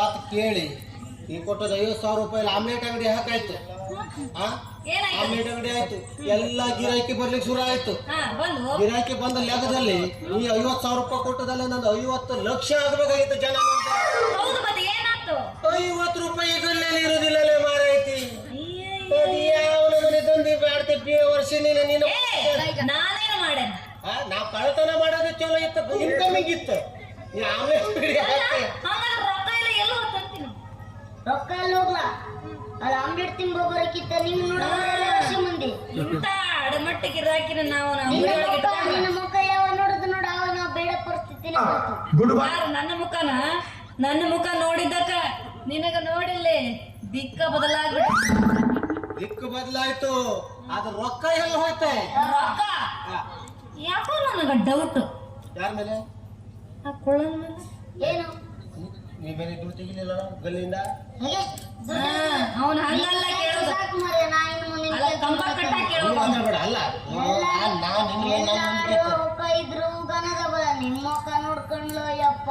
ಮಾತು ಕೇಳಿ ಈ ಕೊಟ್ಟದ 50,000 ರೂಪಾಯಿ ಆಮ್ಲೆಟ್ ಅಂಗಡಿ ಹಾಕಾಯ್ತು. ಆಮ್ಲೆಟ್ ಅಂಗಡಿ ಆಯ್ತು, ಎಲ್ಲ ಗಿರಾಕಿ ಬರ್ಲಿಕ್ಕೆ ಶುರು ಆಯ್ತು. ಗಿರಾಕಿ ಬಂದ ಲೆಕ್ಕದಲ್ಲಿ ಈ 50,000 ರೂಪಾಯಿ ಕೊಟ್ಟದಲ್ಲ ನಂದು 50 ಲಕ್ಷ ಆಗ್ಬೇಕಾಗಿತ್ತು. ಜನ 50 ರೂಪಾಯಿ ಇದರಲ್ಲಿ ಇರುದಿಲ್ಲಲೇ ಮಾರೈತಿ. ಯಾವ ಮನೆ ತಂದಿ ಬ್ಯಾಡ್ತಿ ವರ್ಷ ನೀನು ನಾವ್ ಕಳತನ ಮಾಡೋದು ಚಲೋ ಇತ್ತು, ಇನ್ಕಮಿಂಗ್ ಇತ್ತು. ನೀ ಆಮ್ಲೆಟ್ ರೊಕ್ಕ ಅಲ್ಲಿ ಹೋಗ್ಲಾ ಅದು ಆಮ್ಲೆಟ್ ತಿನ್ಬೋಬರಕ್ಕಿತ್ತ ನೀವು ನೋಡೋದು ಮಂದಿ ಅಡಮಟ್ಟಿಗೆ ರಾಕಿನ ನಾವು ನಿನ್ನ ಮುಖ ಯಾವ ನೋಡುದು ನೋಡ ಅವ ನಾವು ಬೇಡ ಪರಿಸ್ಥಿತಿ ನನ್ನ ಮುಖ ನೋಡಿದ್ದಕ್ಕ ನಿನಗ ನೋಡಿಲ್ಲೇ ದಿಕ್ಕ ಬದಲಾಗ್ಬಿಟ್ಟು ದಿಕ್ಕು ಬದಲಾಯ್ತು. ಅದ್ರ ರೊಕ್ಕ ಎಲ್ಲ ಹೋಯ್ತೆ. ರೊಕ್ಕ ಯಾಕೋ ನನಗ ಡೌಟ್. ಯಾರ ಮೇಲೆ? ಆ ಕೊಳ್ಳನ ಮೇಲೆ. ಏನು ನೀ ಬೇರೆ ದುಡ್ಡು ತೆಗಿಲಿಲ್ಲ ಗಲ್ಲಿಂದ? ಅವನ ಹಂಗಲ್ಲ ಕೇಳೋದು. ಸಾಕು ಮರೆ ನಾ ಇನ್ನು ಮುಂದೆ ಕಂಬ ಕಟ್ಟ ಕೇಳೋದು. ಅಲ್ಲ ರೊಕ್ಕ ಇದ್ರು ಗನದ ಬಲ ನಿಮ್ಮ ಮುಖ ನೋಡ್ಕೊಂಡ್ಲು ಯಪ್ಪ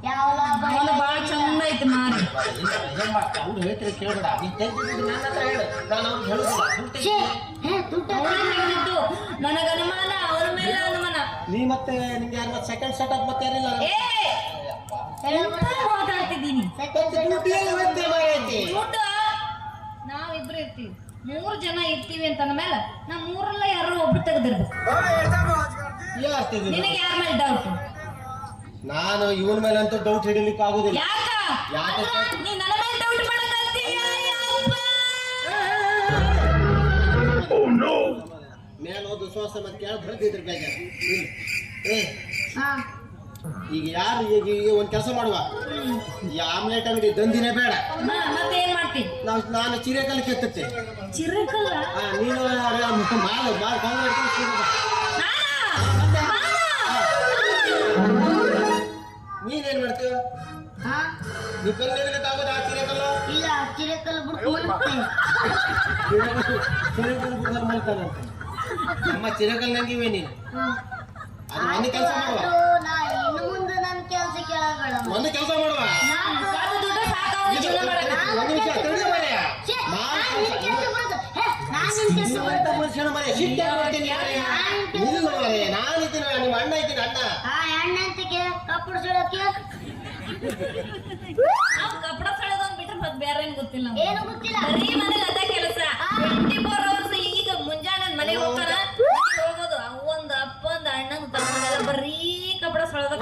ಯಾವ ಲಾಭ. ಅವನು ಬಾಳ ಚಂದ ಐತಿ ಮಾರಿ. ಅವ್ರು ಹೇಳ್ತಾರೆ ಕೇಳಬೇಡ. ನೀ ತೆಗ್ದಿದ್ದು ನನ್ನ ಹತ್ರ ಹೇಳು, ನಾನು ಅವ್ರಿಗೆ ಹೇಳುದಿಲ್ಲ. ನನಗ ಅನುಮಾನ, ಅವ್ರ ಮೇಲೆ ಅನುಮಾನ. ನೀ ಮತ್ತೆ ನಿಂಗೆ ಯಾರು ಸೆಕೆಂಡ್ ಸೆಟಪ್ ಮತ್ತೆ ಯಾರಿಲ್ಲ ಮಾತಾಡ್ತಿದ್ದೀನಿ. ನಾವಿಬ್ರು ಇರ್ತೀವಿ, 3 ಜನ ಇರ್ತೀವಿ ಅಂತ ಅಂದ್ಮೇಲೆ ನಾ 3ರಲ್ಲ ಯಾರು ಒಬ್ರು ತೆಗೆದಿರ್ಬೇಕು. ನಿನಗೆ ಯಾರ ಮೇಲೆ ಡೌಟ್? ನಾನು ಇವನ ಮೇಲೆ ಅಂತೂ ಡೌಟ್ ಹಿಡಿಲಿಕ್ಕೆ ಆಗುದಿಲ್ಲ. ನೀ ನನ್ನ ಮೇಲೆ ಡೌಟ್ ಮೇಲೆ ಹೋದ ಶ್ವಾಸ ಮತ್ತೆ ಕೇಳ ಬರೆದಿದ್ರ ಬೇಜಾರು. ಈಗ ಯಾರು ಈಗ ಒಂದ್ ಕೆಲಸ ಮಾಡುವ, ಈ ಆಮ್ಲೆಟ್ ಅಂಗಡಿ ದಂಧಿನೇ ಬೇಡ. ಮತ್ತೆ ಏನ್ ಮಾಡ್ತೀನಿ? ನಾನು ಚಿರೇಕಲ್ ಕೆತ್ತುತ್ತೆ. ಚಿರೇಕಲ್ಲ ನೀನು ನೀನೇನ್ ಮಾಡ್ತೀವ? ನೀ ಕಲ್ಲು ಹಿಡಿಲಿಕ್ಕಾಗೋದು ಆ ಚಿರೇಕಲ್ಲ? ಇಲ್ಲ ಚಿರೇಕಲ್ ಬಿಡ್ಕೊಂಡ್ಬರುತ್ತೆ. ಚಿರೇಕಲ್ ಮಾಡ್ತಾನಂತೆ ನಮ್ಮ ಚಿರೇಕಲ್ ನಂಗಿವೆ ನೀನು. ಅದು ಒಂದು ಕೆಲಸ ಮಾಡುವ, ಇನ್ನು ಮುಂದೆ ನನ್ನ ಕೆಲಸ ಕೇಳಬೇಡ. ಒಂದು ಕೆಲಸ ಮಾಡುವ, ಒಂದು ನಿಮಿಷ ತಡಿ ಮಾರ್ರೆ. ನಾನಿದ್ದೀನಿ, ನಿಮ್ಮ ಅಣ್ಣ ಇದ್ದೀನಿ. ಅಣ್ಣ ಅಂತಿಗೆ ಕಪ್ಪಡ ಸುಳಕ್ಕೆ ಕಪಡ ಸಳದೊಂದ್ ಬಿಟ್ರೆ ಮತ್ತೆ ಬೇರೆ ಏನ್ ಗೊತ್ತಿಲ್ಲ. ಏನು ಗೊತ್ತಿಲ್ಲ, ಬರೀ ಮನೇಲಿ ಅದ ಕೆಲಸ. 24 hours. ಈಗ ಮುಂಜಾನೆ ಮನೆಗೆ ಹೋಗ್ತಾರ, ಹೋಗೋದು ಅವೊಂದು ಅಪ್ಪಂದು ಅಣ್ಣಂದು ತಗೊಂಡೆಲ್ಲ ಬರೀ ಕಪಡ ಸಳದ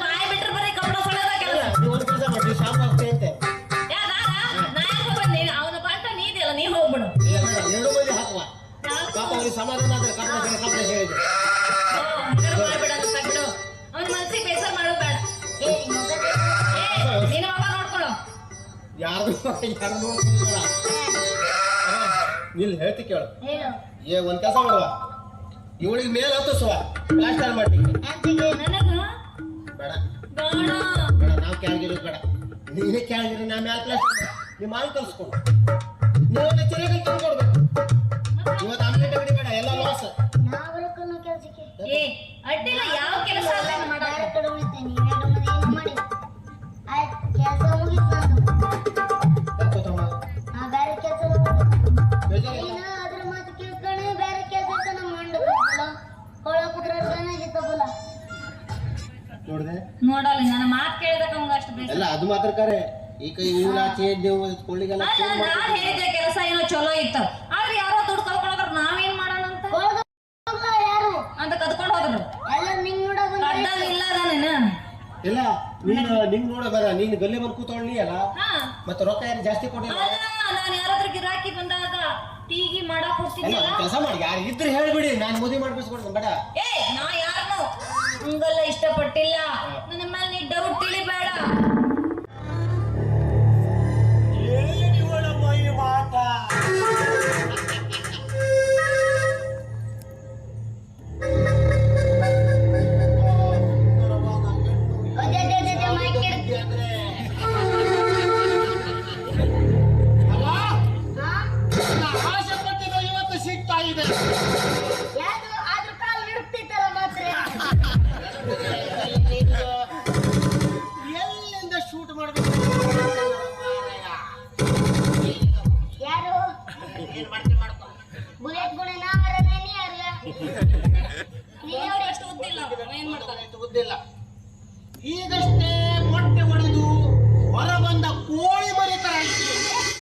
ಬಾಯಿ ಬಿಟ್ರೆ ಬರೀ ಕಪಡ ಸಳದ ಕೆಲಸ. ಅವನ ಪಾಠ ನೀದಿಲ್ಲ, ನೀ ಹೋಗ್ಬಿಡು. 2 ಮಂದಿ ಹಾಕುವ, ಪಾಪ ಅವ್ರಿಗೆ ಸಮಾಧಾನ ಆದ್ರೆ ಕಪಡ ಹೇಳಿದ್ರು ಮಾಡ್ಬಿಡ ಬಿಡು. ಅವನ ಮನ್ಸಿಗೆ ಬೇಸರ ಮಾಡೋದು ಬೇಡ. ನಿನ್ನ ಮಗ ನೋಡ್ಕೊಳ್ಳೋ. ಯಾರು ಇಲ್ಲಿ ಹೇಳ್ತಿ ಕೇಳು. ಒಂದ್ ಕೆಲಸ ಮಾಡುವ, ಇವಳಿಗೆ ಮೇಲೆ ಹತ್ತಿಸುವ, ಪ್ಲಾಸ್ಟರ್ ಮಾಡಿ. ನನಗ ಬೇಡ ಬೇಡ, ಬೇಡ, ನಾವು ಕೆಳಗಿರೋದು ಬೇಡ. ನೀನೇ ಕೆಳಗಿರೋ, ನಾ ಮ್ಯಾಲ ಪ್ಲಾಸ್ಟರ್ ನಿಮ್ಮ ಮಾಲ್ ಕಲ್ಸ್ಕೊಂಡು ನೀವು ಚಿರೇಕಲ್ ತಂದ್ಕೊಡ್ಬೇಕು. ಇವತ್ತು ಆಮ್ಲೆಟ್ ಅಂಗಡಿ ಬೇಡ, ಎಲ್ಲ ಲಾಸ್. ನಾವರಕ್ಕೂ ಕೆಲಸಕ್ಕೆ ಅಡ್ಡಿಲ್ಲ, ಯಾವ ಕೆಲಸ ಅಲ್ಲ ಬೇರೆ ಕಡೆ ಉಳಿತೇನೆ. 2 ಮಂದಿ ಏನು ಮಾಡಿ ಆಯ್ತು, ಕೆಲಸ ಮುಗಿತು ನಂದು. ನಾ ಬೇರೆ ಕೆಲಸ ನೀನು ಅದ್ರ ಮಾತು ಕೇಳ್ಕೊಂಡೆ ಬೇರೆ ಕೆಲಸ ನಮ್ಮ ಮಂಡಲ ಕೊಳ ಕುದ್ರ ಚೆನ್ನಾಗಿತ್ತಲ್ಲ. ನೋಡಿದೆ ನೋಡಲ್ಲ, ನನ್ನ ಮಾತು ಕೇಳಿದಾಗ ಅವಂಗ ಅಷ್ಟು ಬೇಸರ. ಅಲ್ಲ ಅದು ಮಾತ್ರ ಕರೆ. ಈಗ ಇವಳ ಚೇಂಜ್ ಕೊಳ್ಳಿಗೆಲ್ಲ ನಾನು ಹೇಳಿದ ಕೆಲಸ ಏನೋ ಚಲೋ ಇತ್ತು, ಆದ್ರೆ ಯಾರೋ ದುಡ್ಡು ಕಳ್ಕೊಂಡ್ರ ನಾವೇನ್ ಮಾಡೋಣ ಅಂತ ಯಾರು ಅಂತ ಕದ್ಕೊಂಡು ಹೋದ್ರು. ಎಲ್ಲ ನಿಂಗ್ ನೋಡ ಇಲ್ಲ ಅದಾನೇನ? ಇಲ್ಲ, ನೀನು ನಿಂಗ್ ನೋಡ ಬರ, ನೀನು ಗಲ್ಲೆ ಬಂದು ಕೂತ್ಕೊಳ್ಳಿ ಅಲ್ಲ, ಮತ್ತೆ ರೊಕ್ಕ ಯಾರು ಜಾಸ್ತಿ ಕೊಟ್ಟಿಲ್ಲ. ನಾನು ಯಾರಾದ್ರೂ ಗಿರಾಕಿ ಬಂದಾಗ ಟೀಗಿ ಮಾಡಕ್ ಹೋಗ್ತಿದ್ದೆ. ಕೆಲಸ ಮಾಡಿ, ಯಾರು ಇದ್ರೆ ಹೇಳ್ಬಿಡಿ, ನಾನು ಮದುವೆ ಮಾಡ್ಬಿಸ್ಕೊಡ್ತೀನಿ. ಬೇಡ ನಾ ಯಾರನ್ನು ಹಂಗಲ್ಲ ಇಷ್ಟಪಟ್ಟಿಲ್ಲ. ನನ್ನ ಮೇಲೆ ನೀ ಡೌಟ್ ತಿಳಿಬೇಡ. ಬಂದಿಲ್ಲ. ಈಗಷ್ಟೇ